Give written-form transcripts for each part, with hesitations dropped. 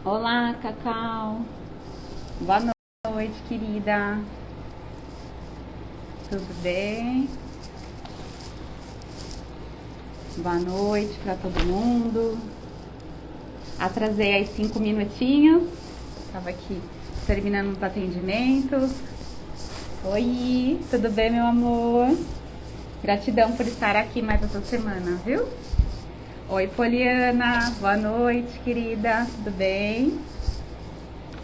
Olá, Cacau. Boa noite, querida. Tudo bem? Boa noite para todo mundo. Atrasei aí 5 minutinhos. Tava aqui terminando os atendimentos. Oi, tudo bem, meu amor? Gratidão por estar aqui mais essa semana, viu? Oi, Poliana. Boa noite, querida. Tudo bem?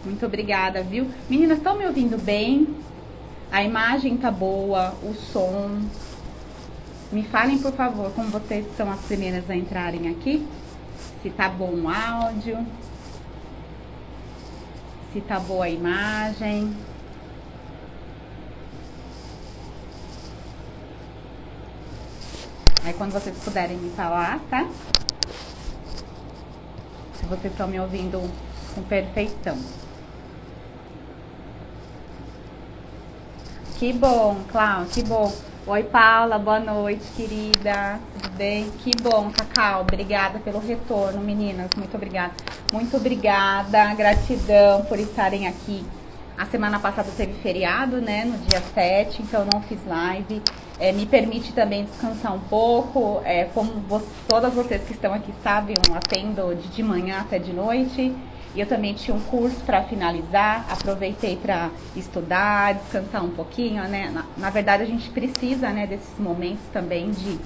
Muito obrigada, viu? Meninas, estão me ouvindo bem? A imagem tá boa, o som. Me falem, por favor, como vocês são as primeiras a entrarem aqui. Se tá bom o áudio. Se tá boa a imagem. Aí quando vocês puderem me falar, tá? Se vocês estão me ouvindo com perfeição. Que bom, Cláudia, que bom. Oi, Paula, boa noite, querida. Tudo bem? Que bom, Cacau. Obrigada pelo retorno, meninas. Muito obrigada. Muito obrigada, gratidão por estarem aqui. A semana passada teve feriado, né, no dia 7, então não fiz live. Me permite também descansar um pouco. Todas vocês que estão aqui sabem, eu atendo de manhã até de noite. E eu também tinha um curso para finalizar, aproveitei para estudar, descansar um pouquinho, né? Na verdade, a gente precisa, né, desses momentos também de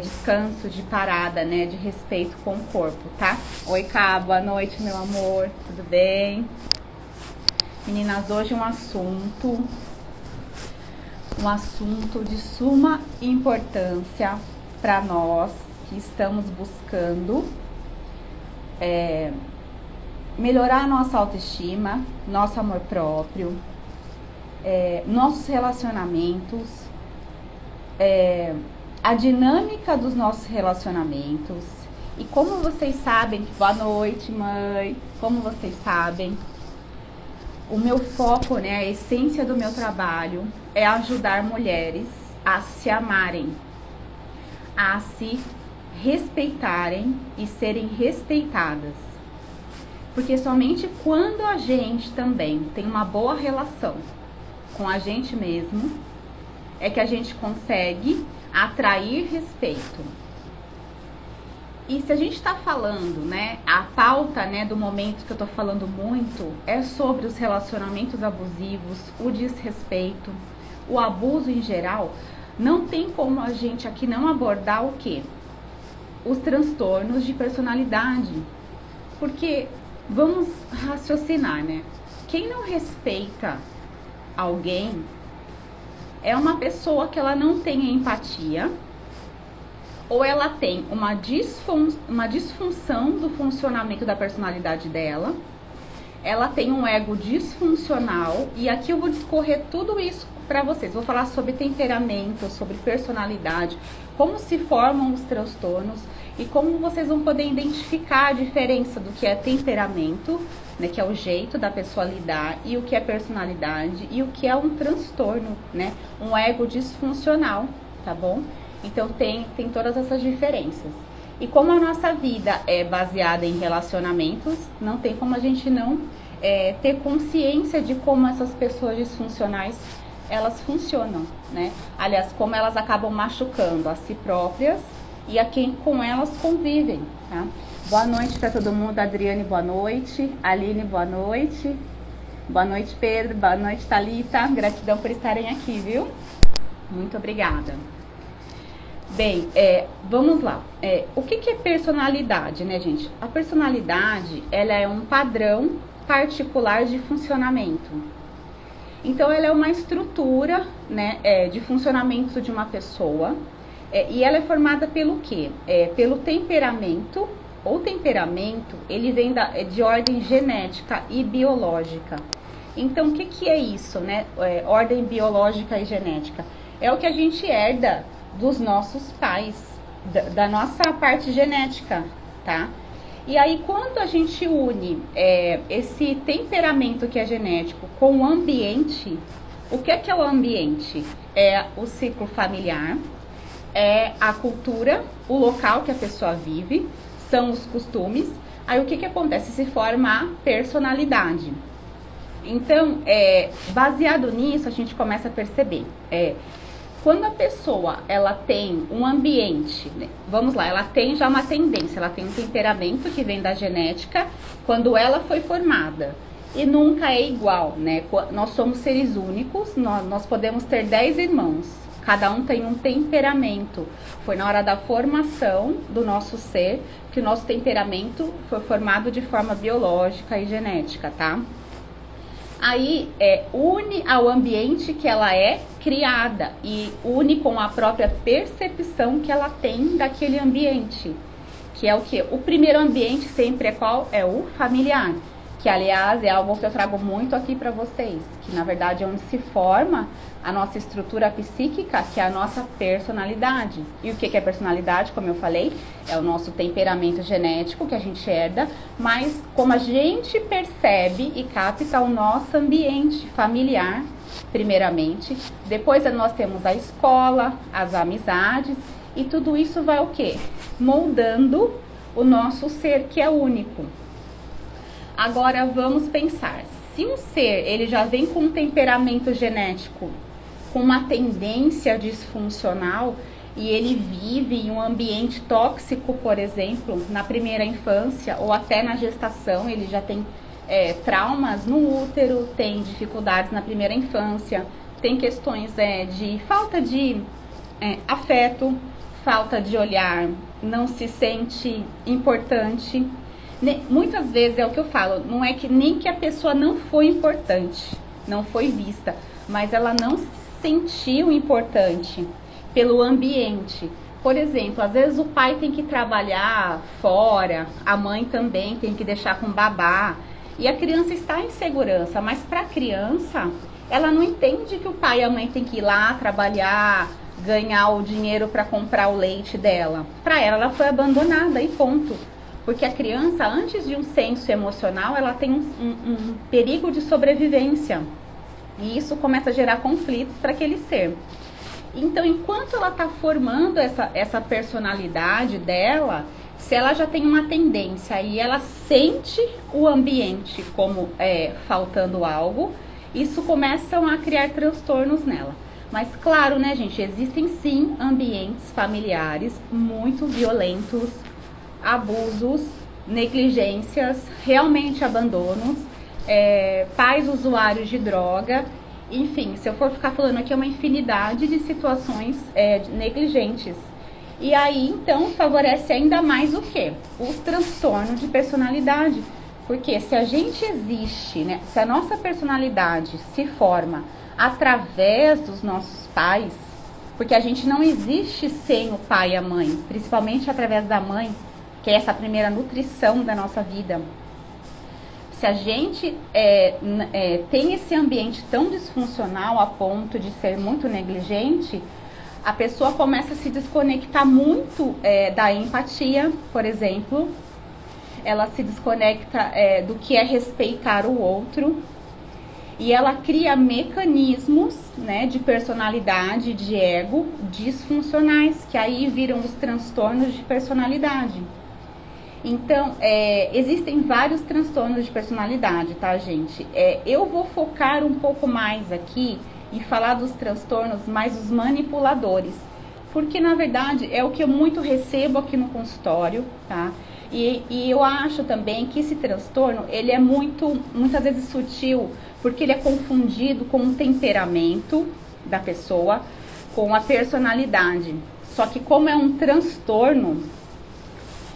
descanso, de parada, né, de respeito com o corpo, tá? Oi, Cá, boa noite, meu amor, tudo bem? Meninas, hoje um assunto de suma importância para nós que estamos buscando melhorar a nossa autoestima, nosso amor próprio, nossos relacionamentos, a dinâmica dos nossos relacionamentos. E como vocês sabem, boa noite, mãe, como vocês sabem, o meu foco, né, a essência do meu trabalho é ajudar mulheres a se amarem, a se respeitarem e serem respeitadas. Porque somente quando a gente também tem uma boa relação com a gente mesmo, é que a gente consegue atrair respeito. E se a gente está falando, né, a pauta, né, do momento que eu tô falando muito é sobre os relacionamentos abusivos, o desrespeito, o abuso em geral, não tem como a gente aqui não abordar o quê? Os transtornos de personalidade. Porque vamos raciocinar, né? Quem não respeita alguém é uma pessoa que ela não tem empatia, ou ela tem uma disfunção do funcionamento da personalidade dela, ela tem um ego disfuncional, e aqui eu vou discorrer tudo isso para vocês. Vou falar sobre temperamento, sobre personalidade, como se formam os transtornos e como vocês vão poder identificar a diferença do que é temperamento, né, que é o jeito da pessoa lidar, e o que é personalidade, e o que é um transtorno, né, um ego disfuncional, tá bom? Então tem todas essas diferenças. E como a nossa vida é baseada em relacionamentos, não tem como a gente não ter consciência de como essas pessoas disfuncionais, elas funcionam, né? Aliás, como elas acabam machucando a si próprias e a quem com elas convivem, tá? Boa noite para todo mundo. Adriane, boa noite. Aline, boa noite. Boa noite, Pedro. Boa noite, Thalita. Gratidão por estarem aqui, viu? Muito obrigada. Bem, vamos lá. O que é personalidade, né, gente? A personalidade, ela é um padrão particular de funcionamento. Então, ela é uma estrutura, né, de funcionamento de uma pessoa. E ela é formada pelo quê? Pelo temperamento. O temperamento, ele vem de ordem genética e biológica. Então, o que é isso, né? Ordem biológica e genética. É o que a gente herda dos nossos pais, da nossa parte genética, tá? E aí, quando a gente une esse temperamento que é genético com o ambiente, o que é o ambiente? É o ciclo familiar, é a cultura, o local que a pessoa vive, são os costumes. Aí o que que acontece? Se forma a personalidade. Então, baseado nisso, a gente começa a perceber. Quando a pessoa, ela tem um ambiente, né? Vamos lá, ela tem já uma tendência, ela tem um temperamento que vem da genética, quando ela foi formada. E nunca é igual, né? Nós somos seres únicos, nós podemos ter 10 irmãos. Cada um tem um temperamento. Foi na hora da formação do nosso ser que o nosso temperamento foi formado de forma biológica e genética, tá? Aí une ao ambiente que ela é criada e une com a própria percepção que ela tem daquele ambiente. Que é o quê? O primeiro ambiente sempre é qual? É o familiar. Que, aliás, é algo que eu trago muito aqui para vocês. Que, na verdade, é onde se forma a nossa estrutura psíquica, que é a nossa personalidade. E o que é personalidade? Como eu falei, é o nosso temperamento genético que a gente herda, mas como a gente percebe e capta o nosso ambiente familiar, primeiramente. Depois nós temos a escola, as amizades, e tudo isso vai o quê? Moldando o nosso ser, que é único. Agora vamos pensar, se um ser ele já vem com um temperamento genético, com uma tendência disfuncional e ele vive em um ambiente tóxico, por exemplo, na primeira infância ou até na gestação, ele já tem traumas no útero, tem dificuldades na primeira infância, tem questões de falta de afeto, falta de olhar, não se sente importante. Muitas vezes é o que eu falo, não é que nem que a pessoa não foi importante, não foi vista, mas ela não se sentiu importante pelo ambiente. Por exemplo, às vezes o pai tem que trabalhar fora, a mãe também tem que deixar com babá, e a criança está em segurança, mas para a criança, ela não entende que o pai e a mãe tem que ir lá trabalhar, ganhar o dinheiro para comprar o leite dela. Para ela foi abandonada e ponto. Porque a criança, antes de um senso emocional, ela tem um perigo de sobrevivência. E isso começa a gerar conflitos para aquele ser. Então, enquanto ela está formando essa personalidade dela, se ela já tem uma tendência e ela sente o ambiente como faltando algo, isso começa a criar transtornos nela. Mas claro, né, gente, existem sim ambientes familiares muito violentos, abusos, negligências, realmente abandonos, pais usuários de droga, enfim, se eu for ficar falando aqui é uma infinidade de situações negligentes. E aí, então, favorece ainda mais o quê? O transtorno de personalidade. Porque se a gente existe, né, se a nossa personalidade se forma através dos nossos pais, porque a gente não existe sem o pai e a mãe, principalmente através da mãe, que é essa primeira nutrição da nossa vida. Se a gente tem esse ambiente tão disfuncional a ponto de ser muito negligente, a pessoa começa a se desconectar muito da empatia, por exemplo. Ela se desconecta do que é respeitar o outro. E ela cria mecanismos, né, de personalidade, de ego, disfuncionais, que aí viram os transtornos de personalidade. Então, existem vários transtornos de personalidade, tá, gente? Eu vou focar um pouco mais aqui e falar dos transtornos mais os manipuladores, porque, na verdade, é o que eu muito recebo aqui no consultório, tá? E eu acho também que esse transtorno, ele é muitas vezes sutil, porque ele é confundido com o temperamento da pessoa, com a personalidade. Só que como é um transtorno,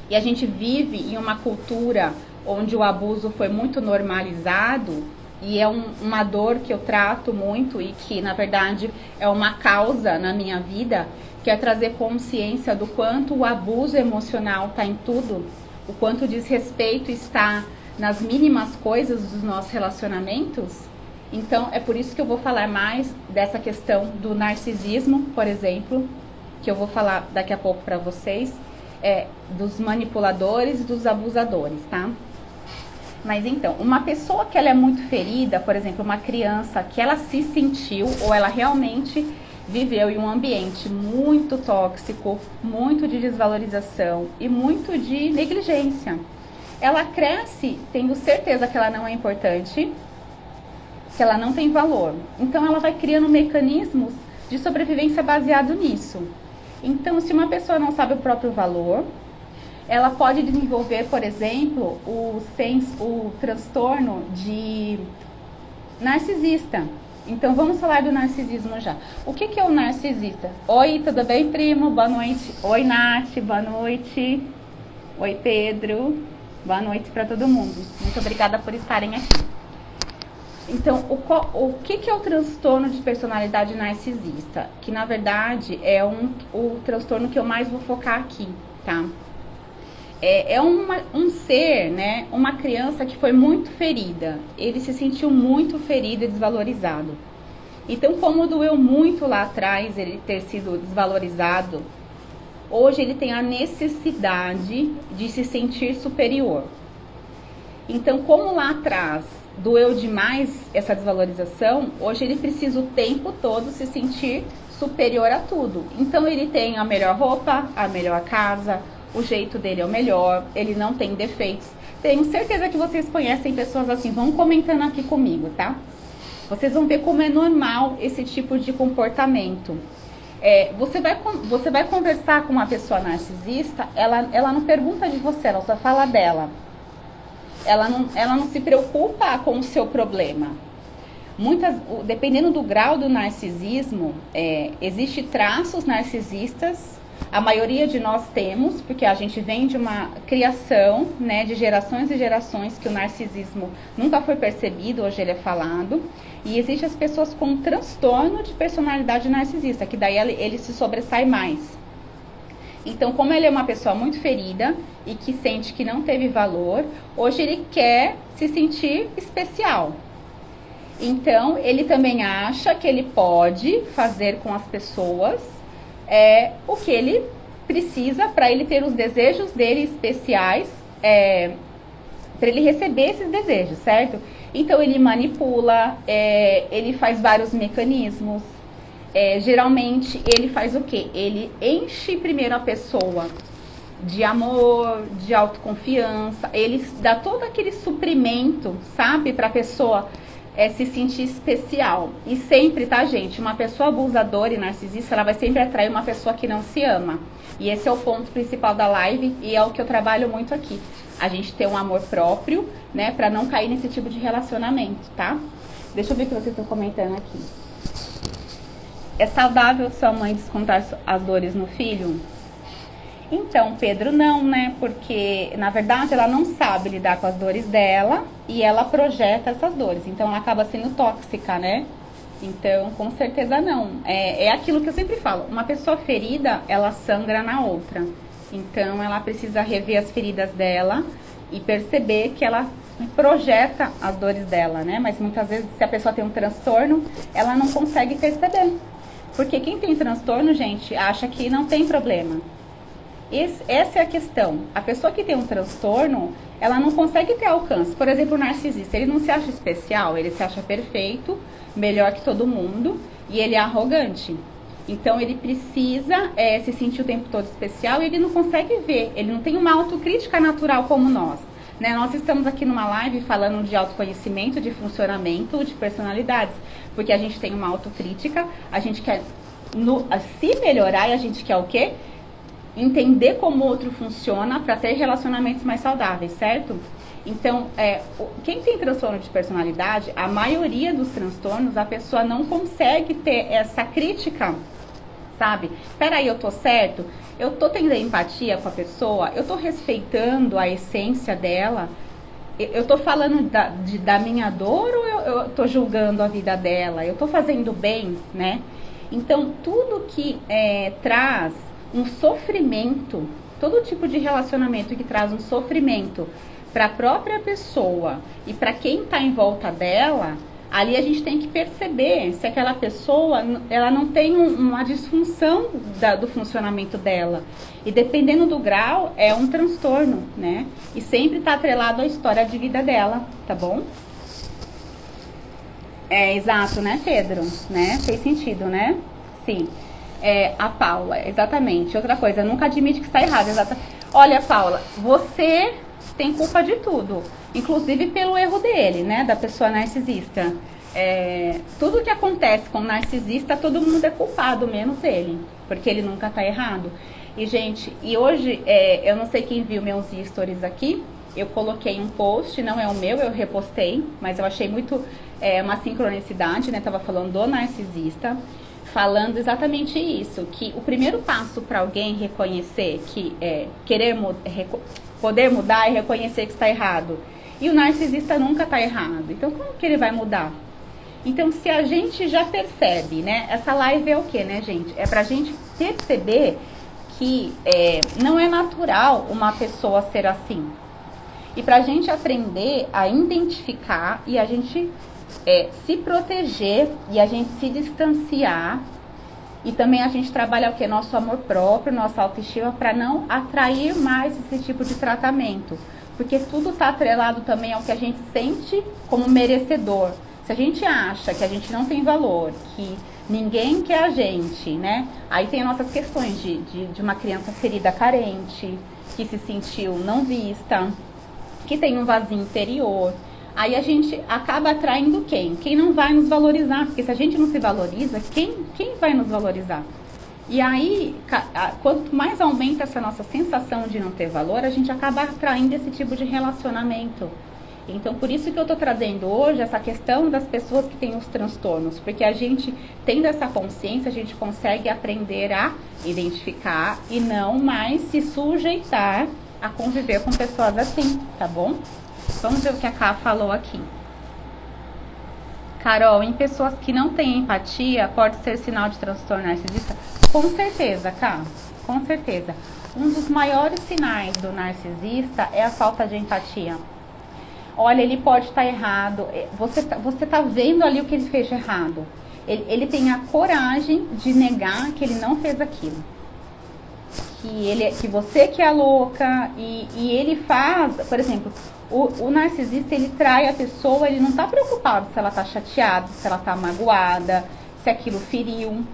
e a gente vive em uma cultura onde o abuso foi muito normalizado, e é uma dor que eu trato muito e que, na verdade, é uma causa na minha vida, que é trazer consciência do quanto o abuso emocional está em tudo, o quanto o desrespeito está nas mínimas coisas dos nossos relacionamentos. Então, é por isso que eu vou falar mais dessa questão do narcisismo, por exemplo, que eu vou falar daqui a pouco para vocês, dos manipuladores e dos abusadores, tá? Mas então, uma pessoa que ela é muito ferida, por exemplo, uma criança que ela se sentiu ou ela realmente viveu em um ambiente muito tóxico, muito de desvalorização e muito de negligência. Ela cresce tendo certeza que ela não é importante, que ela não tem valor. Então ela vai criando mecanismos de sobrevivência baseado nisso. Então, se uma pessoa não sabe o próprio valor, ela pode desenvolver, por exemplo, o transtorno de narcisista. Então, vamos falar do narcisismo já. O que é o narcisista? Oi, tudo bem, primo? Boa noite. Oi, Nath, boa noite. Oi, Pedro. Boa noite para todo mundo. Muito obrigada por estarem aqui. Então, o que é o transtorno de personalidade narcisista? Que, na verdade, é o transtorno que eu mais vou focar aqui, tá? É um ser, né? Uma criança que foi muito ferida. Ele se sentiu muito ferido e desvalorizado. Então, como doeu muito lá atrás ele ter sido desvalorizado, hoje ele tem a necessidade de se sentir superior. Então, como lá atrás doeu demais essa desvalorização, hoje ele precisa o tempo todo se sentir superior a tudo. Então, ele tem a melhor roupa, a melhor casa, o jeito dele é o melhor, ele não tem defeitos. Tenho certeza que vocês conhecem pessoas assim, vão comentando aqui comigo, tá? Vocês vão ver como é normal esse tipo de comportamento. Você vai conversar com uma pessoa narcisista, ela não pergunta de você, ela só fala dela. Ela não se preocupa com o seu problema. Dependendo do grau do narcisismo, existe traços narcisistas. A maioria de nós temos, porque a gente vem de uma criação, né, de gerações e gerações que o narcisismo nunca foi percebido, hoje ele é falado. E existem as pessoas com transtorno de personalidade narcisista, que daí ele se sobressai mais. Então, como ele é uma pessoa muito ferida e que sente que não teve valor, hoje ele quer se sentir especial. Então, ele também acha que ele pode fazer com as pessoas o que ele precisa para ele ter os desejos dele especiais, para ele receber esses desejos, certo? Então, ele manipula, ele faz vários mecanismos. Geralmente ele faz o quê? Ele enche primeiro a pessoa de amor, de autoconfiança, ele dá todo aquele suprimento, sabe, para a pessoa se sentir especial. E sempre, tá, gente, uma pessoa abusadora e narcisista, ela vai sempre atrair uma pessoa que não se ama. E esse é o ponto principal da live e é o que eu trabalho muito aqui. A gente ter um amor próprio, né, para não cair nesse tipo de relacionamento, tá? Deixa eu ver o que vocês estão comentando aqui. É saudável sua mãe descontar as dores no filho? Então, Pedro, não, né? Porque, na verdade, ela não sabe lidar com as dores dela e ela projeta essas dores. Então, ela acaba sendo tóxica, né? Então, com certeza não. É aquilo que eu sempre falo. Uma pessoa ferida, ela sangra na outra. Então, ela precisa rever as feridas dela e perceber que ela projeta as dores dela, né? Mas, muitas vezes, se a pessoa tem um transtorno, ela não consegue perceber. Porque quem tem transtorno, gente, acha que não tem problema. Essa é a questão. A pessoa que tem um transtorno, ela não consegue ter alcance. Por exemplo, o narcisista, ele não se acha especial, ele se acha perfeito, melhor que todo mundo, e ele é arrogante. Então, ele precisa se sentir o tempo todo especial e ele não consegue ver. Ele não tem uma autocrítica natural como nós. Né? Nós estamos aqui numa live falando de autoconhecimento, de funcionamento, de personalidades. Porque a gente tem uma autocrítica, a gente quer se melhorar e a gente quer o quê? Entender como o outro funciona para ter relacionamentos mais saudáveis, certo? Então, quem tem transtorno de personalidade, a maioria dos transtornos, a pessoa não consegue ter essa crítica, sabe? Peraí, eu tô certo? Eu tô tendo empatia com a pessoa? Eu tô respeitando a essência dela? Eu tô falando da minha dor ou eu tô julgando a vida dela? Eu tô fazendo bem, né? Então, tudo que traz um sofrimento, todo tipo de relacionamento que traz um sofrimento para a própria pessoa e para quem está em volta dela, ali a gente tem que perceber se aquela pessoa ela não tem uma disfunção do funcionamento dela. E dependendo do grau, é um transtorno, né? E sempre está atrelado à história de vida dela, tá bom? Exato, né, Pedro? Né? Fez sentido, né? Sim. A Paula, exatamente. Outra coisa, nunca admite que está errado. Olha, Paula, você tem culpa de tudo, inclusive pelo erro dele, né, da pessoa narcisista. Tudo que acontece com o narcisista, todo mundo é culpado, menos ele, porque ele nunca está errado. E, gente, hoje, eu não sei quem viu meus stories aqui, eu coloquei um post, não é o meu, eu repostei, mas eu achei muito uma sincronicidade, né, tava falando do narcisista, falando exatamente isso, que o primeiro passo para alguém reconhecer que poder mudar é reconhecer que está errado. E o narcisista nunca está errado. Então, como que ele vai mudar? Então, se a gente já percebe, né? Essa live é o quê, né, gente? É pra gente perceber que não é natural uma pessoa ser assim. E pra gente aprender a identificar e a gente se proteger e a gente se distanciar. E também a gente trabalha o que? Nosso amor próprio, nossa autoestima, para não atrair mais esse tipo de tratamento. Porque tudo está atrelado também ao que a gente sente como merecedor. Se a gente acha que a gente não tem valor, que ninguém quer a gente, né? Aí tem as nossas questões de uma criança ferida carente, que se sentiu não vista, que tem um vazio interior. Aí a gente acaba atraindo quem? Quem não vai nos valorizar. Porque se a gente não se valoriza, quem vai nos valorizar? E aí, quanto mais aumenta essa nossa sensação de não ter valor, a gente acaba atraindo esse tipo de relacionamento. Então, por isso que eu estou trazendo hoje essa questão das pessoas que têm os transtornos. Porque a gente, tendo essa consciência, a gente consegue aprender a identificar e não mais se sujeitar a conviver com pessoas assim, tá bom? Vamos ver o que a Ká falou aqui. Carol, em pessoas que não têm empatia, pode ser sinal de transtorno narcisista? Com certeza, Ká, com certeza. Um dos maiores sinais do narcisista é a falta de empatia. Olha, ele pode estar errado. Você tá vendo ali o que ele fez de errado. Ele tem a coragem de negar que ele não fez aquilo. Que você que é louca. E ele faz, por exemplo, o narcisista, ele trai a pessoa, ele não está preocupado se ela está chateada, se ela está magoada, se aquilo feriu.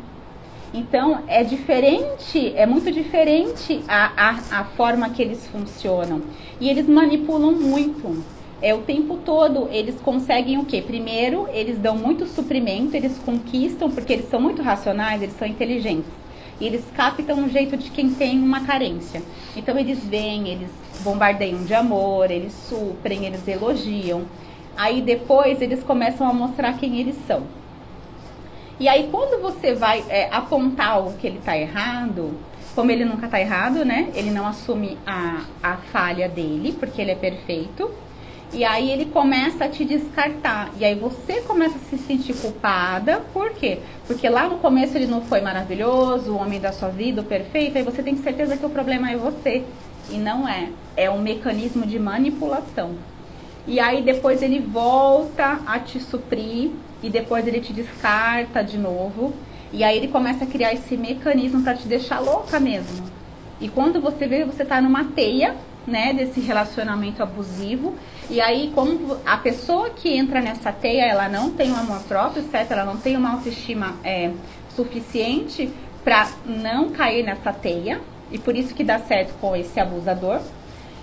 Então, é diferente, é muito diferente a forma que eles funcionam. E eles manipulam muito. O tempo todo, eles conseguem o quê? Primeiro, eles dão muito suprimento, eles conquistam, porque eles são muito racionais, eles são inteligentes. E eles captam um jeito de quem tem uma carência. Então, eles vêm, eles bombardeiam de amor, eles suprem, eles elogiam. Aí, depois, eles começam a mostrar quem eles são. E aí, quando você vai apontar o que ele está errado, como ele nunca está errado, né? Ele não assume a falha dele, porque ele é perfeito. E aí ele começa a te descartar. E aí você começa a se sentir culpada. Por quê? Porque lá no começo ele não foi maravilhoso, o homem da sua vida, o perfeito. Aí você tem certeza que o problema é você. E não é. É um mecanismo de manipulação. E aí depois ele volta a te suprir. E depois ele te descarta de novo. E aí ele começa a criar esse mecanismo para te deixar louca mesmo. E quando você vê, você tá numa teia, né, desse relacionamento abusivo. E aí, como a pessoa que entra nessa teia, ela não tem um amor próprio, certo? Ela não tem uma autoestima suficiente para não cair nessa teia. E por isso que dá certo com esse abusador.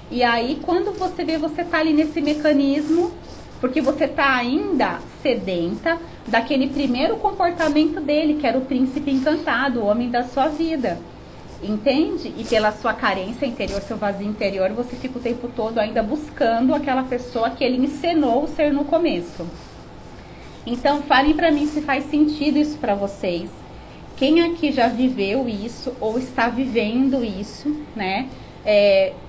E aí, quando você vê, você tá ali nesse mecanismo, porque você tá ainda sedenta daquele primeiro comportamento dele, que era o príncipe encantado, o homem da sua vida. Entende? E pela sua carência interior, seu vazio interior, você fica o tempo todo ainda buscando aquela pessoa que ele encenou ser no começo. Então, falem pra mim se faz sentido isso pra vocês. Quem aqui já viveu isso ou está vivendo isso, né?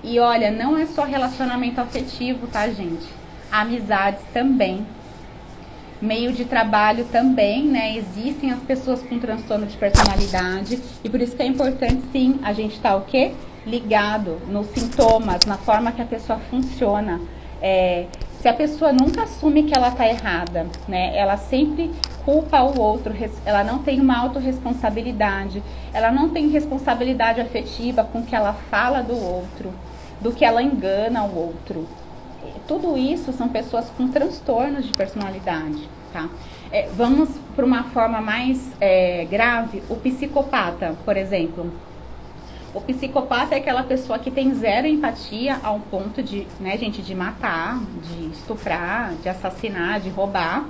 E olha, não é só relacionamento afetivo, tá, gente? Amizades também. Meio de trabalho também, né? Existem as pessoas com transtorno de personalidade. E por isso que é importante, sim, a gente estar o quê? Ligado nos sintomas, na forma que a pessoa funciona. Se a pessoa nunca assume que ela está errada, né? Ela sempre culpa o outro, ela não tem uma autorresponsabilidade, ela não tem responsabilidade afetiva com o que ela fala do outro, do que ela engana o outro. tudo isso são pessoas com transtornos de personalidade, tá? Vamos para uma forma mais grave, o psicopata, por exemplo. O psicopata é aquela pessoa que tem zero empatia ao ponto de, né, gente, de matar, de estuprar, de assassinar, de roubar,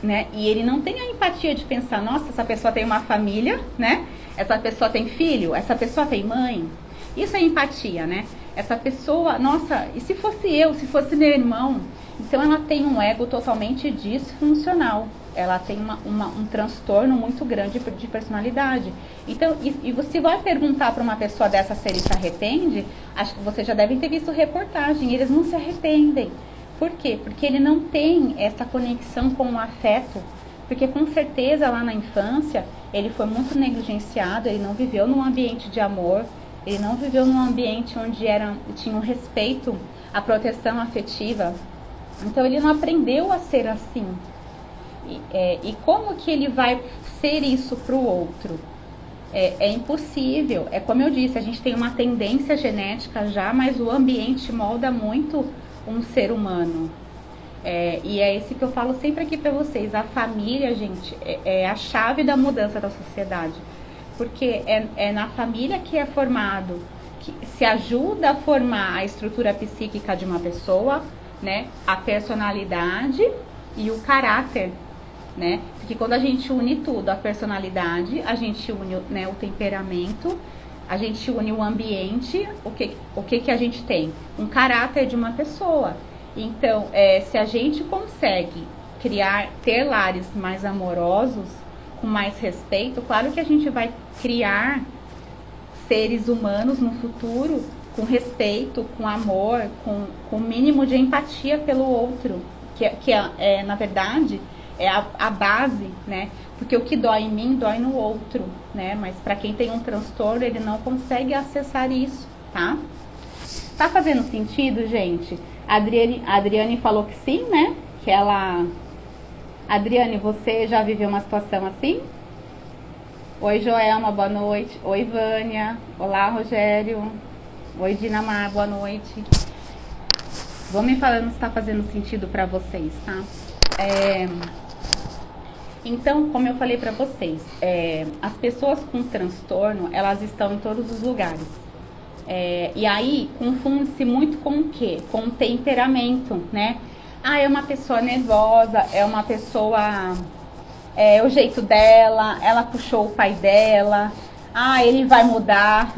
né? E ele não tem a empatia de pensar, nossa, essa pessoa tem uma família, né? Essa pessoa tem filho, essa pessoa tem mãe. Isso é empatia, né? Essa pessoa, nossa, e se fosse eu, se fosse meu irmão? Então ela tem um ego totalmente disfuncional. Ela tem um transtorno muito grande de personalidade. Então, e você vai perguntar para uma pessoa dessa se ele se arrepende, acho que vocês já devem ter visto reportagem, eles não se arrependem. Por quê? Porque ele não tem essa conexão com o afeto. Porque com certeza lá na infância, ele foi muito negligenciado, ele não viveu num ambiente de amor, ele não viveu num ambiente onde tinha um respeito, a proteção afetiva. Então ele não aprendeu a ser assim. E como que ele vai ser isso para o outro? É impossível. É como eu disse, a gente tem uma tendência genética já, mas o ambiente molda muito um ser humano. E é isso que eu falo sempre aqui para vocês. A família, gente, é a chave da mudança da sociedade. Porque é na família que é formado, que se ajuda a formar a estrutura psíquica de uma pessoa, né? A personalidade e o caráter, né? Porque quando a gente une tudo, a personalidade, a gente une, né, o temperamento, a gente une o ambiente, o que a gente tem? Um caráter de uma pessoa. Então, se a gente consegue ter lares mais amorosos, com mais respeito, claro que a gente vai criar seres humanos no futuro com respeito, com amor, com o mínimo de empatia pelo outro, que na verdade, é a base, né? Porque o que dói em mim, dói no outro, né? Mas para quem tem um transtorno, ele não consegue acessar isso, tá? Tá fazendo sentido, gente? A Adriane falou que sim, né? Que ela... Adriane, você já viveu uma situação assim? Oi, Joelma, boa noite. Oi, Vânia. Olá, Rogério. Oi, Dinamar, boa noite. Vão me falando se está fazendo sentido para vocês, tá? Então, como eu falei para vocês, as pessoas com transtorno, elas estão em todos os lugares. E aí, confunde-se muito com o quê? Com o temperamento, né? É uma pessoa nervosa, é uma pessoa... o jeito dela, ela puxou o pai dela. Ele vai mudar,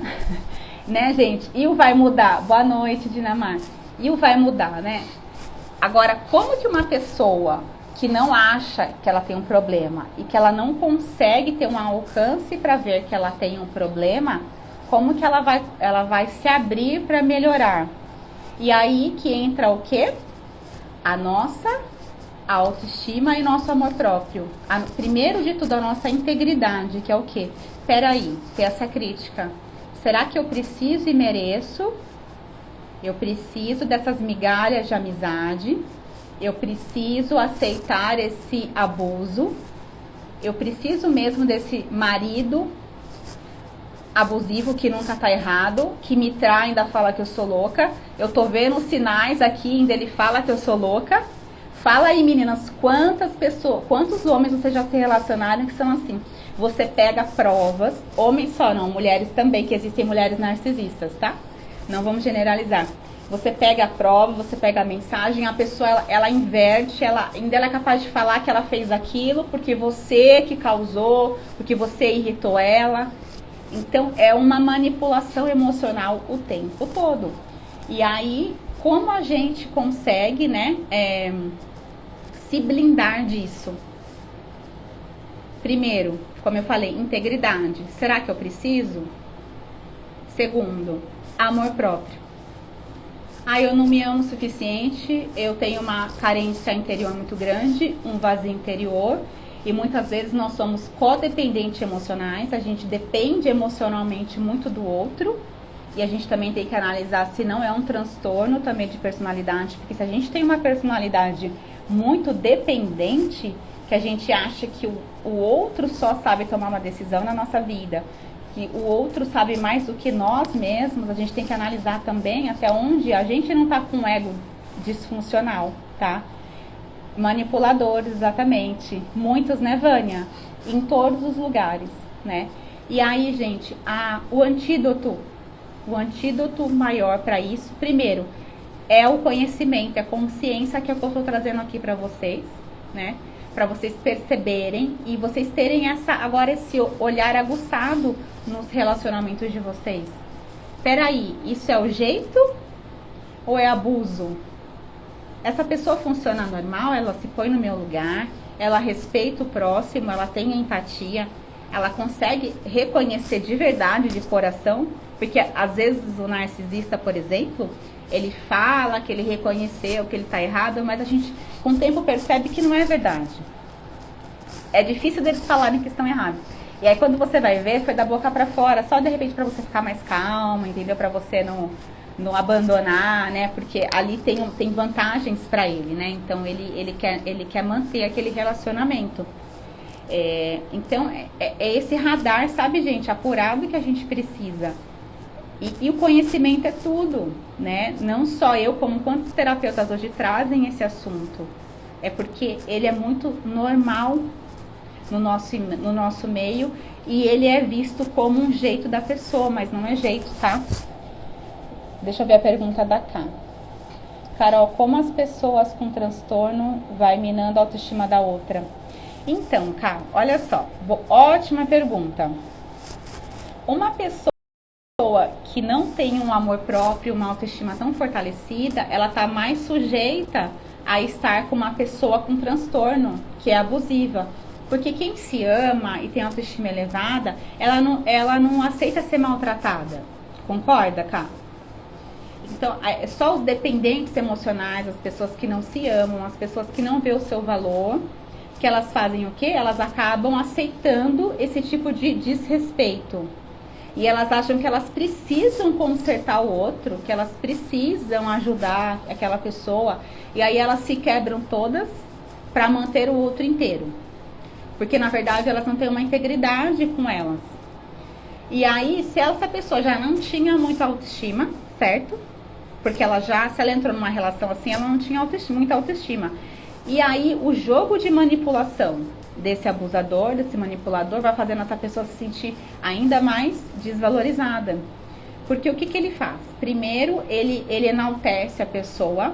né, gente? E o vai mudar. Boa noite, Dinamar. E o vai mudar, né? Agora, como que uma pessoa que não acha que ela tem um problema e que ela não consegue ter um alcance para ver que ela tem um problema, como que ela vai se abrir para melhorar? E aí que entra o quê? A nossa autoestima e nosso amor próprio. Primeiro de tudo, a nossa integridade, que é o quê? Peraí, ter essa crítica. Será que eu preciso e mereço? Eu preciso dessas migalhas de amizade? Eu preciso aceitar esse abuso? Eu preciso mesmo desse marido abusivo que nunca tá errado, que me trai e ainda fala que eu sou louca? Eu tô vendo sinais aqui ainda ele fala que eu sou louca? Fala aí, meninas, quantos homens vocês já se relacionaram que são assim? Você pega provas, homens só não, mulheres também, que existem mulheres narcisistas, tá? Não vamos generalizar. Você pega a prova, você pega a mensagem, a pessoa, ela inverte, ainda ela é capaz de falar que ela fez aquilo porque você que causou, porque você irritou ela. Então, é uma manipulação emocional o tempo todo. E aí, como a gente consegue, né, se blindar disso? Primeiro, como eu falei, integridade. Será que eu preciso? Segundo, amor próprio. Eu não me amo o suficiente, eu tenho uma carência interior muito grande, um vazio interior, e muitas vezes nós somos codependentes emocionais, a gente depende emocionalmente muito do outro, e a gente também tem que analisar se não é um transtorno também de personalidade, porque se a gente tem uma personalidade muito dependente, que a gente acha que o outro só sabe tomar uma decisão na nossa vida, que o outro sabe mais do que nós mesmos, a gente tem que analisar também até onde a gente não tá com um ego disfuncional, tá? Manipuladores, exatamente. Muitos, né, Vânia? Em todos os lugares, né? E aí, gente, o antídoto maior para isso, primeiro, é o conhecimento, é a consciência que eu estou trazendo aqui para vocês, né? Para vocês perceberem e vocês terem esse olhar aguçado nos relacionamentos de vocês. Peraí, isso é o jeito ou é abuso? Essa pessoa funciona normal, ela se põe no meu lugar, ela respeita o próximo, ela tem empatia, ela consegue reconhecer de verdade, de coração, porque às vezes o narcisista, por exemplo, ele fala que ele reconheceu que ele está errado, mas a gente com o tempo percebe que não é verdade. É difícil deles falarem que estão errados. E aí quando você vai ver, foi da boca para fora, só de repente para você ficar mais calma, entendeu? Para você não abandonar, né? Porque ali tem vantagens para ele, né? Então ele quer manter aquele relacionamento. Então é esse radar, sabe, gente, apurado que a gente precisa. E o conhecimento é tudo, né? Não só eu, como quantos terapeutas hoje trazem esse assunto. É porque ele é muito normal no nosso meio e ele é visto como um jeito da pessoa, mas não é jeito, tá? Deixa eu ver a pergunta da Cá. Carol, como as pessoas com transtorno vai minando a autoestima da outra? Então, Cá, olha só, ótima pergunta. Uma pessoa que não tem um amor próprio, uma autoestima tão fortalecida, ela tá mais sujeita a estar com uma pessoa com transtorno, que é abusiva. Porque quem se ama e tem autoestima elevada, ela não aceita ser maltratada. Concorda, Cá? Então, só os dependentes emocionais, as pessoas que não se amam, as pessoas que não vê o seu valor, que elas fazem o quê? Elas acabam aceitando esse tipo de desrespeito. E elas acham que elas precisam consertar o outro, que elas precisam ajudar aquela pessoa. E aí elas se quebram todas para manter o outro inteiro. Porque na verdade elas não têm uma integridade com elas. E aí, se essa pessoa já não tinha muita autoestima, certo? Porque se ela entrou numa relação assim, ela não tinha muita autoestima. E aí o jogo de manipulação desse abusador, desse manipulador, vai fazendo essa pessoa se sentir ainda mais desvalorizada. Porque o que ele faz? Primeiro, ele enaltece a pessoa,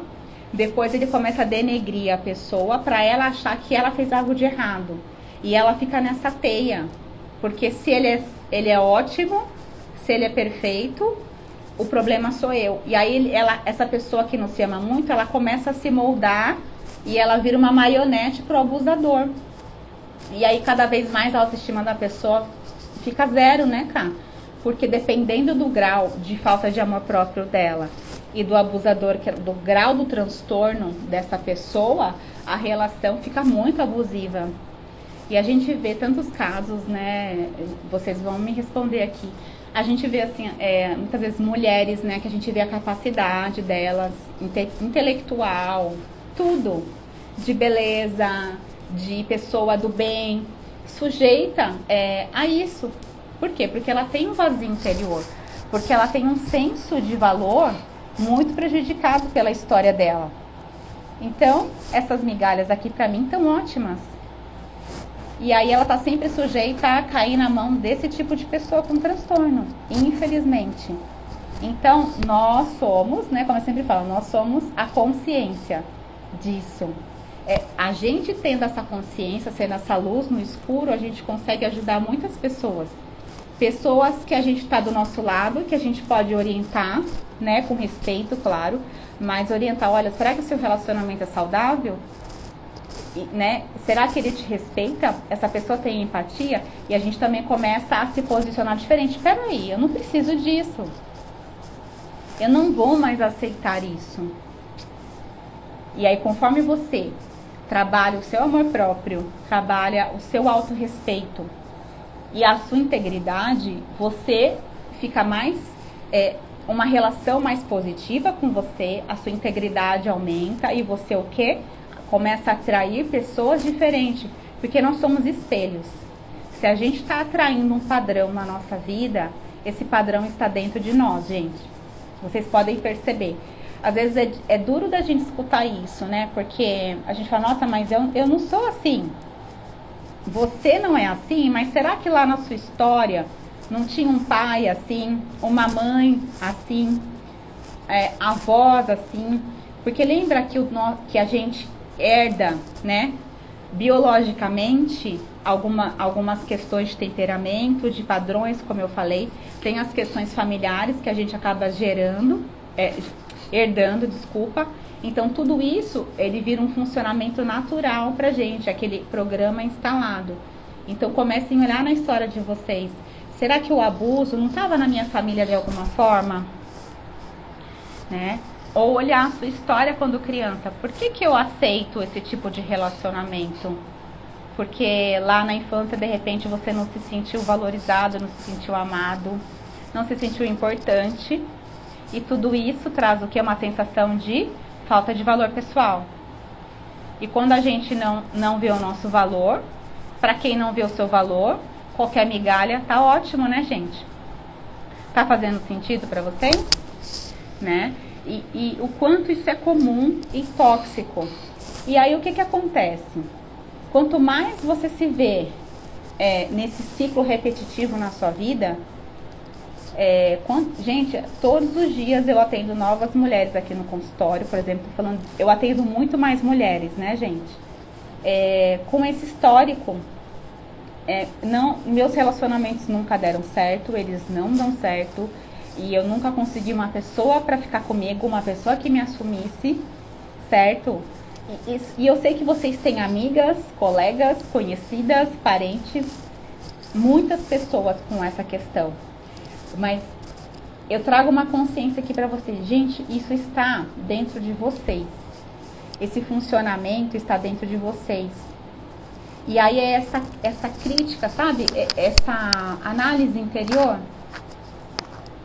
depois ele começa a denegrir a pessoa para ela achar que ela fez algo de errado. E ela fica nessa teia. Porque se ele é ótimo, se ele é perfeito, o problema sou eu. E aí essa pessoa que não se ama muito, ela começa a se moldar e ela vira uma marionete pro abusador. E aí cada vez mais a autoestima da pessoa fica zero, né, Cá? Porque dependendo do grau de falta de amor próprio dela e do abusador, do grau do transtorno dessa pessoa, a relação fica muito abusiva. E a gente vê tantos casos, né? Vocês vão me responder aqui. A gente vê, assim, muitas vezes mulheres, né? Que a gente vê a capacidade delas, intelectual, tudo. De beleza, de pessoa do bem, sujeita a isso. Por quê? Porque ela tem um vazio interior. Porque ela tem um senso de valor muito prejudicado pela história dela. Então, essas migalhas aqui pra mim estão ótimas. E aí ela tá sempre sujeita a cair na mão desse tipo de pessoa com transtorno, infelizmente. Então, nós somos, né, como eu sempre falo, nós somos a consciência disso. A gente tendo essa consciência, sendo essa luz no escuro, a gente consegue ajudar muitas pessoas. Pessoas que a gente tá do nosso lado, que a gente pode orientar, né, com respeito, claro, mas orientar, olha, será que o seu relacionamento é saudável? Né? Será que ele te respeita? Essa pessoa tem empatia? E a gente também começa a se posicionar diferente. Peraí, eu não preciso disso. Eu não vou mais aceitar isso. E aí, conforme você trabalha o seu amor próprio, trabalha o seu autorrespeito e a sua integridade, você fica mais... uma relação mais positiva com você, a sua integridade aumenta e você o quê? Começa a atrair pessoas diferentes, porque nós somos espelhos. Se a gente está atraindo um padrão na nossa vida, esse padrão está dentro de nós, gente. Vocês podem perceber. Às vezes é duro da gente escutar isso, né? Porque a gente fala, nossa, mas eu não sou assim. Você não é assim, mas será que lá na sua história não tinha um pai assim, uma mãe assim, avós assim? Porque lembra que a gente herda, né? Biologicamente, algumas questões de temperamento, de padrões, como eu falei. Tem as questões familiares que a gente acaba herdando, desculpa. Então, tudo isso, ele vira um funcionamento natural pra gente, aquele programa instalado. Então, comecem a olhar na história de vocês. Será que o abuso não estava na minha família de alguma forma? Né? Ou olhar a sua história quando criança. Por que eu aceito esse tipo de relacionamento? Porque lá na infância, de repente, você não se sentiu valorizado, não se sentiu amado, não se sentiu importante. E tudo isso traz o que? Uma sensação de falta de valor pessoal. E quando a gente não vê o nosso valor, para quem não vê o seu valor, qualquer migalha tá ótimo, né, gente? Tá fazendo sentido para vocês? Né? E o quanto isso é comum e tóxico. E aí o que acontece? Quanto mais você se vê nesse ciclo repetitivo na sua vida, gente, todos os dias eu atendo novas mulheres aqui no consultório, por exemplo, eu atendo muito mais mulheres, né, gente? Com esse histórico, meus relacionamentos nunca deram certo, eles não dão certo. E eu nunca consegui uma pessoa para ficar comigo, uma pessoa que me assumisse, certo? E eu sei que vocês têm amigas, colegas, conhecidas, parentes, muitas pessoas com essa questão. Mas eu trago uma consciência aqui para vocês. Gente, isso está dentro de vocês. Esse funcionamento está dentro de vocês. E aí é essa crítica, sabe? Essa análise interior.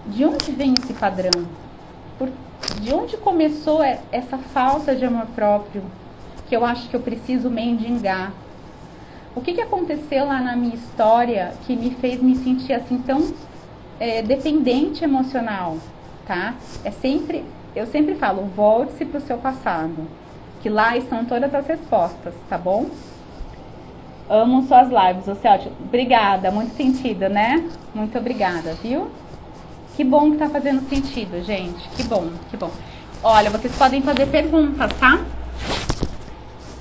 De onde vem esse padrão? De onde começou essa falta de amor próprio? Que eu acho que eu preciso mendigar. O que aconteceu lá na minha história que me fez me sentir assim tão dependente emocional? Tá? Eu sempre falo, volte-se para o seu passado. Que lá estão todas as respostas, tá bom? Amo suas lives, você é ótimo. Obrigada, muito sentido, né? Muito obrigada, viu? Que bom que tá fazendo sentido, gente. Que bom, que bom. Olha, vocês podem fazer perguntas, tá?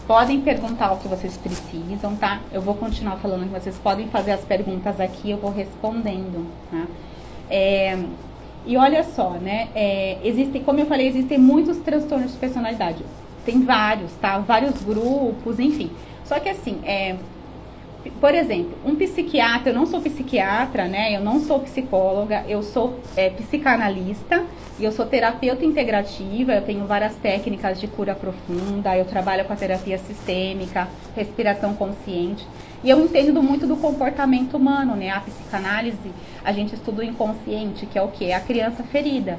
Podem perguntar o que vocês precisam, tá? Eu vou continuar falando que vocês podem fazer as perguntas aqui, eu vou respondendo, tá? E olha só, né? Como eu falei, existem muitos transtornos de personalidade. Tem vários, tá? Vários grupos, enfim. Só que assim, por exemplo, um psiquiatra, eu não sou psiquiatra, né? Eu não sou psicóloga, eu sou psicanalista e eu sou terapeuta integrativa, eu tenho várias técnicas de cura profunda, eu trabalho com a terapia sistêmica, respiração consciente, e eu entendo muito do comportamento humano, né? A psicanálise, a gente estuda o inconsciente, que é o quê? É a criança ferida,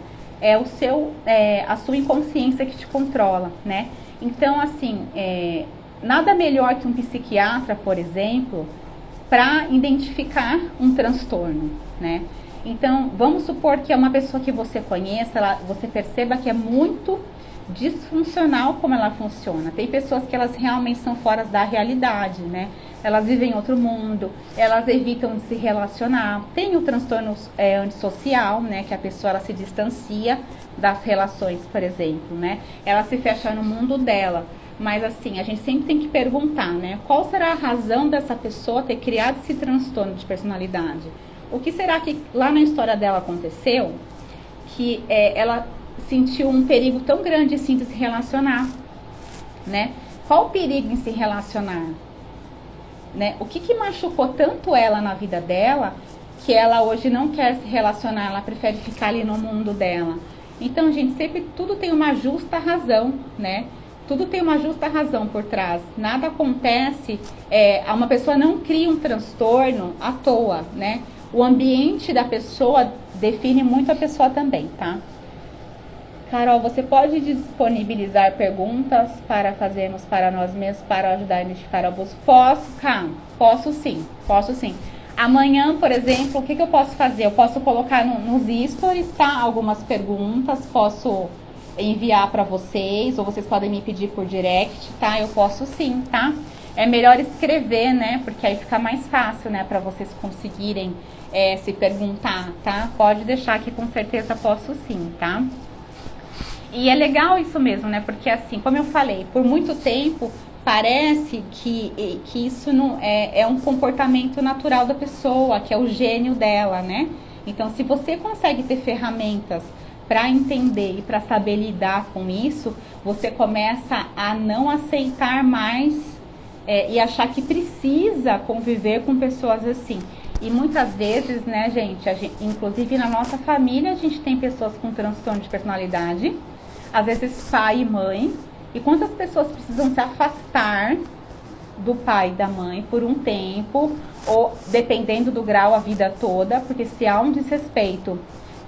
a sua inconsciência que te controla, né? Então, assim, nada melhor que um psiquiatra, por exemplo, para identificar um transtorno, né? Então, vamos supor que é uma pessoa que você conheça, você perceba que é muito disfuncional como ela funciona. Tem pessoas que elas realmente são fora da realidade, né? Elas vivem em outro mundo, elas evitam de se relacionar. Tem o transtorno antissocial, né? Que a pessoa ela se distancia das relações, por exemplo, né? Ela se fecha no mundo dela. Mas assim, a gente sempre tem que perguntar, né? Qual será a razão dessa pessoa ter criado esse transtorno de personalidade? O que será que lá na história dela aconteceu que ela sentiu um perigo tão grande assim de se relacionar, né? Qual o perigo em se relacionar? Né? O que machucou tanto ela na vida dela que ela hoje não quer se relacionar, ela prefere ficar ali no mundo dela? Então, gente, sempre tudo tem uma justa razão, né? Tudo tem uma justa razão por trás. Nada acontece, uma pessoa não cria um transtorno à toa, né? O ambiente da pessoa define muito a pessoa também, tá? Carol, você pode disponibilizar perguntas para fazermos para nós mesmos, para ajudar a identificar o abuso? Posso, Cá? Posso sim, posso sim. Amanhã, por exemplo, o que eu posso fazer? Eu posso colocar nos stories, tá? Algumas perguntas, posso enviar para vocês, ou vocês podem me pedir por direct, tá? Eu posso sim, tá? É melhor escrever, né? Porque aí fica mais fácil, né? Para vocês conseguirem se perguntar, tá? Pode deixar que com certeza posso sim, tá? E é legal isso mesmo, né? Porque assim, como eu falei, por muito tempo parece que isso não é um comportamento natural da pessoa, que é o gênio dela, né? Então, se você consegue ter ferramentas para entender e para saber lidar com isso, você começa a não aceitar mais e achar que precisa conviver com pessoas assim. E muitas vezes, né, gente, inclusive na nossa família, a gente tem pessoas com transtorno de personalidade, às vezes pai e mãe. E quantas pessoas precisam se afastar do pai e da mãe por um tempo, ou dependendo do grau, a vida toda, porque se há um desrespeito,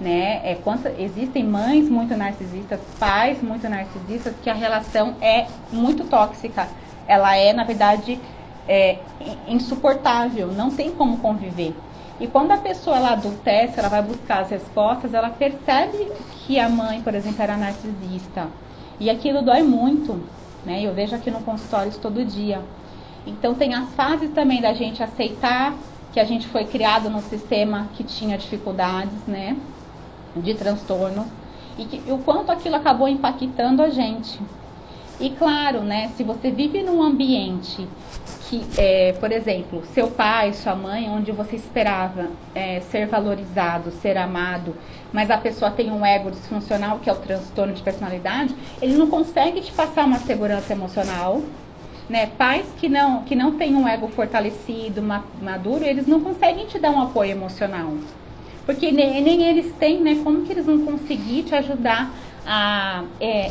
né? Existem mães muito narcisistas, pais muito narcisistas, que a relação é muito tóxica. Ela é, na verdade, insuportável, não tem como conviver. E quando a pessoa ela adultece, ela vai buscar as respostas, ela percebe que a mãe, por exemplo, era narcisista. E aquilo dói muito, né? Eu vejo aqui no consultório isso todo dia. Então tem as fases também da gente aceitar que a gente foi criado num sistema que tinha dificuldades, né? De transtorno. E o quanto aquilo acabou impactando a gente. E claro, né? Se você vive num ambiente que, por exemplo, seu pai, sua mãe, onde você esperava ser valorizado, ser amado, mas a pessoa tem um ego disfuncional, que é o transtorno de personalidade, ele não consegue te passar uma segurança emocional, né? Pais que não têm um ego fortalecido, maduro, eles não conseguem te dar um apoio emocional. Porque nem eles têm, né? Como que eles vão conseguir te ajudar a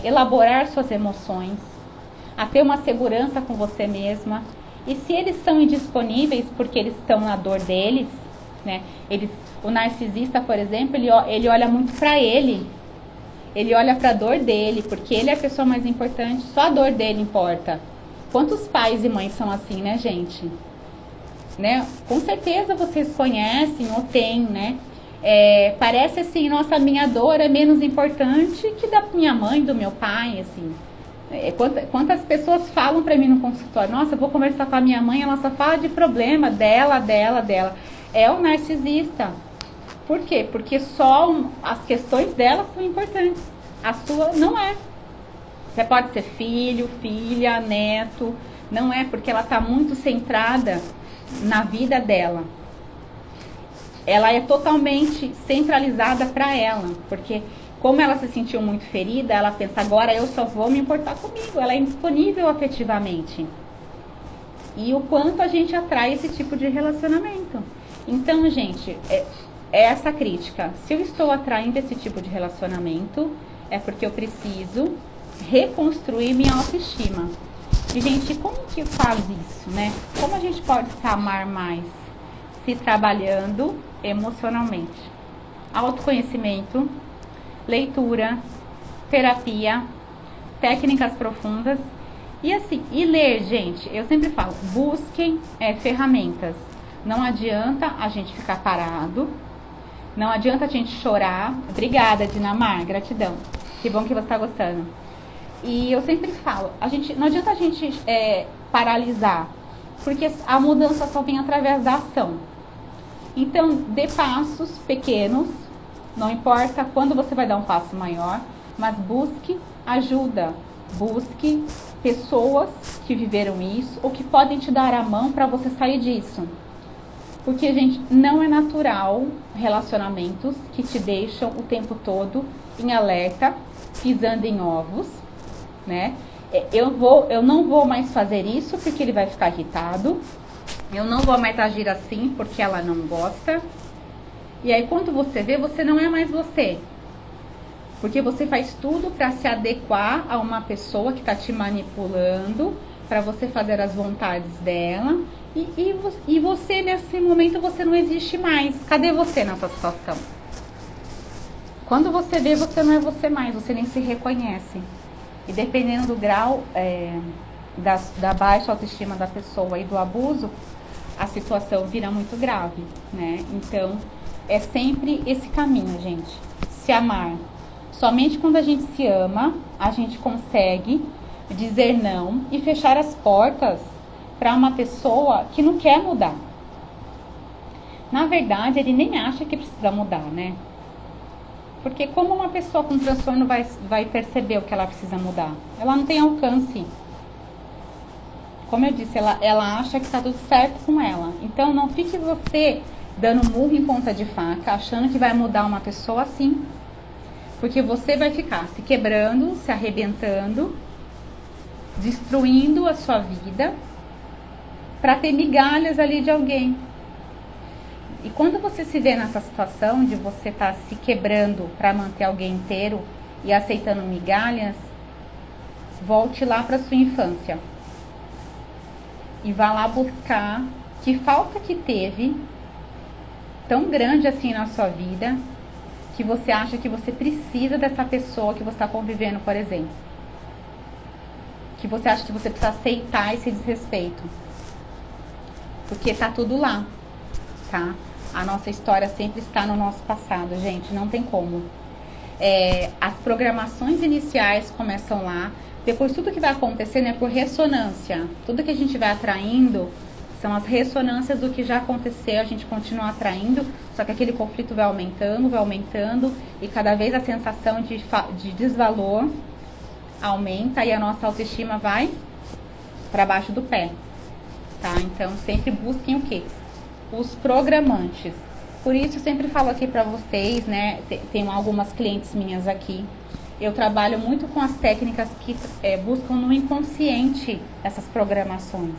elaborar suas emoções, a ter uma segurança com você mesma? E se eles são indisponíveis porque eles estão na dor deles, né? O narcisista, por exemplo, ele olha muito para ele. Ele olha para a dor dele, porque ele é a pessoa mais importante, só a dor dele importa. Quantos pais e mães são assim, né, gente? Né? Com certeza vocês conhecem ou têm, né? Parece assim, nossa, minha dor é menos importante que da minha mãe, do meu pai, assim. Quantas pessoas falam pra mim no consultório, nossa, eu vou conversar com a minha mãe, ela só fala de problema dela. É o narcisista. Por quê? Porque só as questões dela são importantes. A sua não é. Você pode ser filho, filha, neto. Não é, porque ela está muito centrada na vida dela. Ela é totalmente centralizada para ela. Porque como ela se sentiu muito ferida, ela pensa, agora eu só vou me importar comigo. Ela é indisponível afetivamente. E o quanto a gente atrai esse tipo de relacionamento. Então, gente, essa crítica. Se eu estou atraindo esse tipo de relacionamento, é porque eu preciso reconstruir minha autoestima. E, gente, como que faz isso, né? Como a gente pode se amar mais? Se trabalhando emocionalmente. Autoconhecimento, leitura, terapia, técnicas profundas. E assim, ler, gente, eu sempre falo, busquem ferramentas. Não adianta a gente ficar parado. Não adianta a gente chorar. Obrigada, Dinamar, gratidão. Que bom que você está gostando. E eu sempre falo, não adianta a gente paralisar, porque a mudança só vem através da ação. Então, dê passos pequenos, não importa quando você vai dar um passo maior, mas busque ajuda, busque pessoas que viveram isso ou que podem te dar a mão para você sair disso. Porque, gente, não é natural relacionamentos que te deixam o tempo todo em alerta, pisando em ovos, né? Eu não vou mais fazer isso porque ele vai ficar irritado. Eu não vou mais agir assim porque ela não gosta. E aí, quando você vê, você não é mais você. Porque você faz tudo para se adequar a uma pessoa que está te manipulando, para você fazer as vontades dela. E você, nesse momento, você não existe mais. Cadê você nessa situação? Quando você vê, você não é você mais, você nem se reconhece. E dependendo do grau da baixa autoestima da pessoa e do abuso, a situação vira muito grave, né? Então, é sempre esse caminho, gente. Se amar. Somente quando a gente se ama, a gente consegue dizer não e fechar as portas para uma pessoa que não quer mudar. Na verdade, ele nem acha que precisa mudar, né? Porque como uma pessoa com transtorno vai perceber o que ela precisa mudar? Ela não tem alcance. Como eu disse, ela acha que está tudo certo com ela. Então, não fique você dando murro em ponta de faca, achando que vai mudar uma pessoa assim. Porque você vai ficar se quebrando, se arrebentando, destruindo a sua vida para ter migalhas ali de alguém. E quando você se vê nessa situação de você estar se quebrando para manter alguém inteiro e aceitando migalhas, volte lá para sua infância. E vá lá buscar que falta que teve tão grande assim na sua vida que você acha que você precisa dessa pessoa que você está convivendo, por exemplo. Que você acha que você precisa aceitar esse desrespeito. Porque tá tudo lá, tá? A nossa história sempre está no nosso passado, gente, não tem como. As programações iniciais começam lá, depois tudo que vai acontecendo é por ressonância. Tudo que a gente vai atraindo são as ressonâncias do que já aconteceu, a gente continua atraindo, só que aquele conflito vai aumentando, e cada vez a sensação de desvalor aumenta e a nossa autoestima vai para baixo do pé, tá? Então, sempre busquem o quê? Os programantes. Por isso, eu sempre falo aqui para vocês, né? Tenho algumas clientes minhas aqui. Eu trabalho muito com as técnicas que buscam no inconsciente essas programações.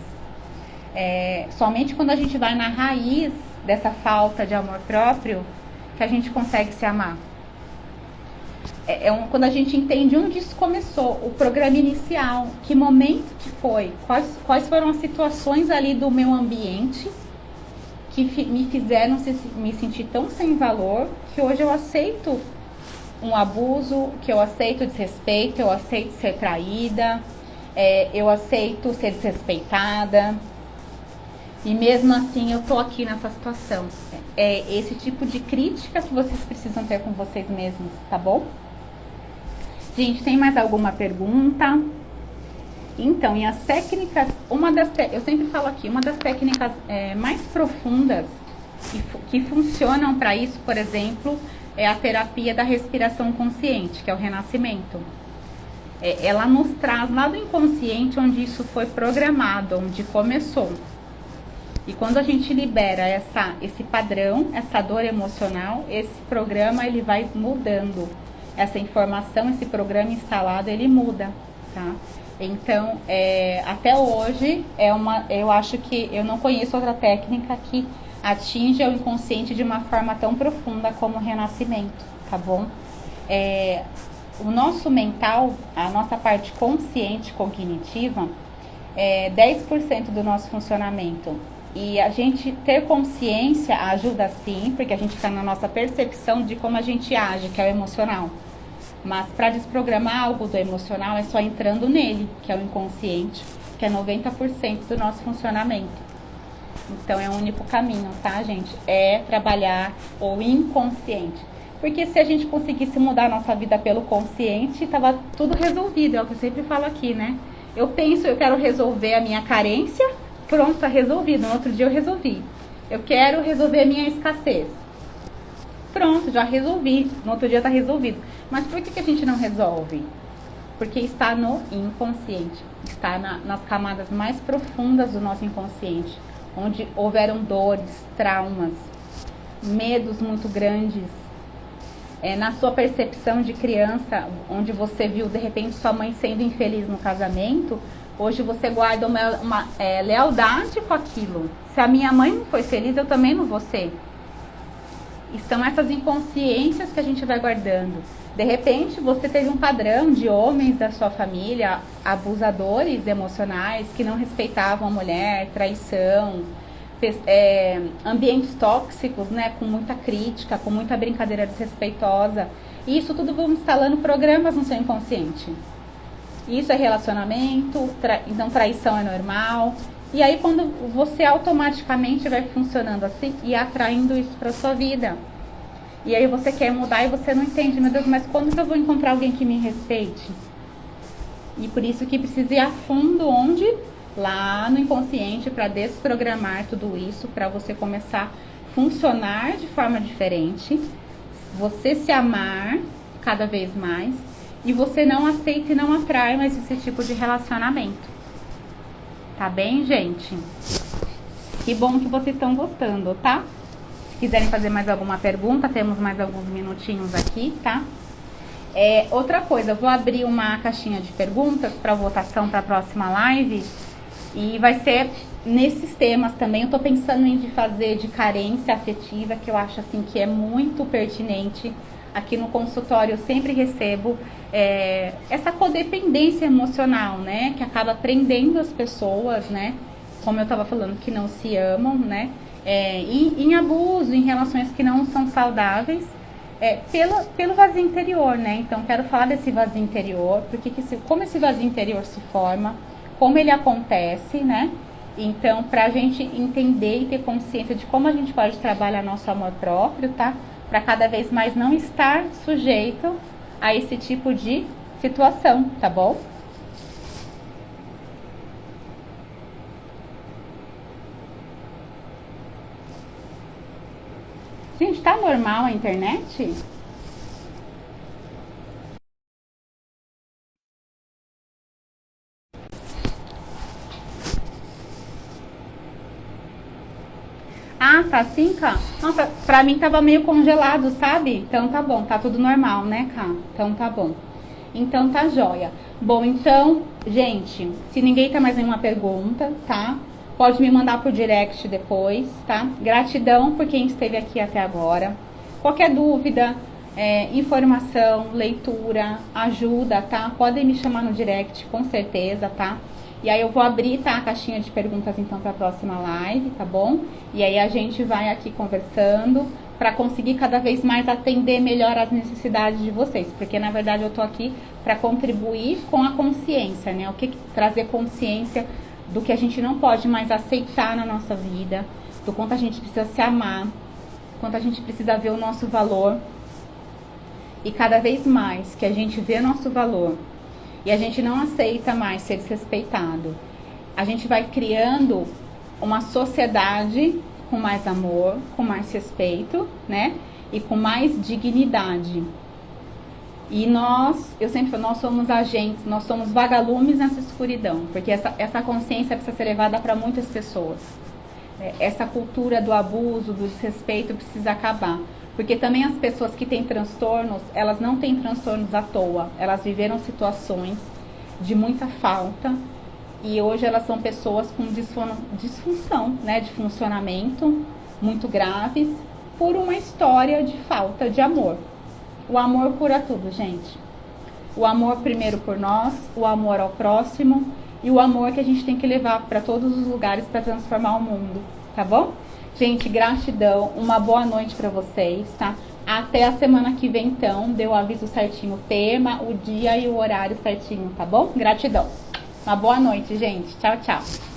Somente quando a gente vai na raiz dessa falta de amor próprio que a gente consegue se amar. Quando a gente entende onde isso começou, o programa inicial, que momento que foi, quais foram as situações ali do meu ambiente que me fizeram me sentir tão sem valor que hoje eu aceito um abuso, que eu aceito desrespeito, eu aceito ser traída, eu aceito ser desrespeitada. E mesmo assim eu tô aqui nessa situação. É esse tipo de crítica que vocês precisam ter com vocês mesmos, tá bom? Gente, tem mais alguma pergunta? Então, e as técnicas, eu sempre falo aqui, uma das técnicas mais profundas que funcionam para isso, por exemplo, é a terapia da respiração consciente, que é o renascimento. Ela nos traz lá do inconsciente onde isso foi programado, onde começou. E quando a gente libera esse padrão, essa dor emocional, esse programa ele vai mudando. Essa informação, esse programa instalado, ele muda, tá? Então, até hoje, eu acho que eu não conheço outra técnica que atinge o inconsciente de uma forma tão profunda como o renascimento, tá bom? O nosso mental, a nossa parte consciente, cognitiva, é 10% do nosso funcionamento. E a gente ter consciência ajuda sim, porque a gente está na nossa percepção de como a gente age, que é o emocional. Mas para desprogramar algo do emocional é só entrando nele, que é o inconsciente, que é 90% do nosso funcionamento. Então é o único caminho, tá, gente? É trabalhar o inconsciente. Porque se a gente conseguisse mudar a nossa vida pelo consciente, estava tudo resolvido. É o que eu sempre falo aqui, né? Eu penso, eu quero resolver a minha carência, pronto, está resolvido. No outro dia eu resolvi. Eu quero resolver a minha escassez. Pronto, já resolvi. No outro dia está resolvido. Mas por que a gente não resolve? Porque está no inconsciente. Está nas camadas mais profundas do nosso inconsciente. Onde houveram dores, traumas, medos muito grandes. Na sua percepção de criança, onde você viu de repente sua mãe sendo infeliz no casamento, hoje você guarda uma lealdade com aquilo. Se a minha mãe não foi feliz, eu também não vou ser. E são essas inconsciências que a gente vai guardando. De repente, você teve um padrão de homens da sua família, abusadores emocionais, que não respeitavam a mulher, traição, ambientes tóxicos, né, com muita crítica, com muita brincadeira desrespeitosa. E isso tudo vai instalando programas no seu inconsciente. Isso é relacionamento, então traição é normal, E aí quando você automaticamente vai funcionando assim e atraindo isso para sua vida. E aí você quer mudar e você não entende, meu Deus, mas quando que eu vou encontrar alguém que me respeite? E por isso que precisa ir a fundo onde? Lá no inconsciente, para desprogramar tudo isso, para você começar a funcionar de forma diferente, você se amar cada vez mais e você não aceita e não atrai mais esse tipo de relacionamento. Tá bem, gente? Que bom que vocês estão gostando, tá? Se quiserem fazer mais alguma pergunta, temos mais alguns minutinhos aqui, tá? Outra coisa, eu vou abrir uma caixinha de perguntas para votação para a próxima live e vai ser nesses temas também. Eu tô pensando em fazer de carência afetiva, que eu acho assim que é muito pertinente. Aqui no consultório eu sempre recebo essa codependência emocional, né? Que acaba prendendo as pessoas, né? Como eu estava falando, que não se amam, né? Em abuso, em relações que não são saudáveis. Pelo vazio interior, né? Então, quero falar desse vazio interior, como esse vazio interior se forma, como ele acontece, né? Então, pra gente entender e ter consciência de como a gente pode trabalhar nosso amor próprio, tá? Pra cada vez mais não estar sujeito a esse tipo de situação, tá bom? Gente, tá normal a internet? Ah, tá assim, Cá? Nossa, pra mim tava meio congelado, sabe? Então tá bom, tá tudo normal, né, Cá? Então tá bom. Então tá jóia. Bom, então, gente, se ninguém tem mais nenhuma pergunta, tá? Pode me mandar por direct depois, tá? Gratidão por quem esteve aqui até agora. Qualquer dúvida, informação, leitura, ajuda, tá? Podem me chamar no direct, com certeza, tá? E aí eu vou abrir, tá, a caixinha de perguntas então para a próxima live, tá bom? E aí a gente vai aqui conversando para conseguir cada vez mais atender melhor as necessidades de vocês, porque na verdade eu tô aqui para contribuir com a consciência, né? Trazer consciência do que a gente não pode mais aceitar na nossa vida, do quanto a gente precisa se amar, do quanto a gente precisa ver o nosso valor. E cada vez mais que a gente vê nosso valor e a gente não aceita mais ser desrespeitado, a gente vai criando uma sociedade com mais amor, com mais respeito, né? E com mais dignidade. E eu sempre falo, nós somos agentes, nós somos vagalumes nessa escuridão, porque essa consciência precisa ser levada para muitas pessoas. Essa cultura do abuso, do desrespeito precisa acabar. Porque também as pessoas que têm transtornos, elas não têm transtornos à toa. Elas viveram situações de muita falta e hoje elas são pessoas com disfunção, né, de funcionamento muito graves por uma história de falta de amor. O amor cura tudo, gente. O amor primeiro por nós, o amor ao próximo e o amor que a gente tem que levar para todos os lugares para transformar o mundo, tá bom? Gente, gratidão, uma boa noite para vocês, tá? Até a semana que vem, então, deu o aviso certinho, o tema, o dia e o horário certinho, tá bom? Gratidão. Uma boa noite, gente. Tchau, tchau.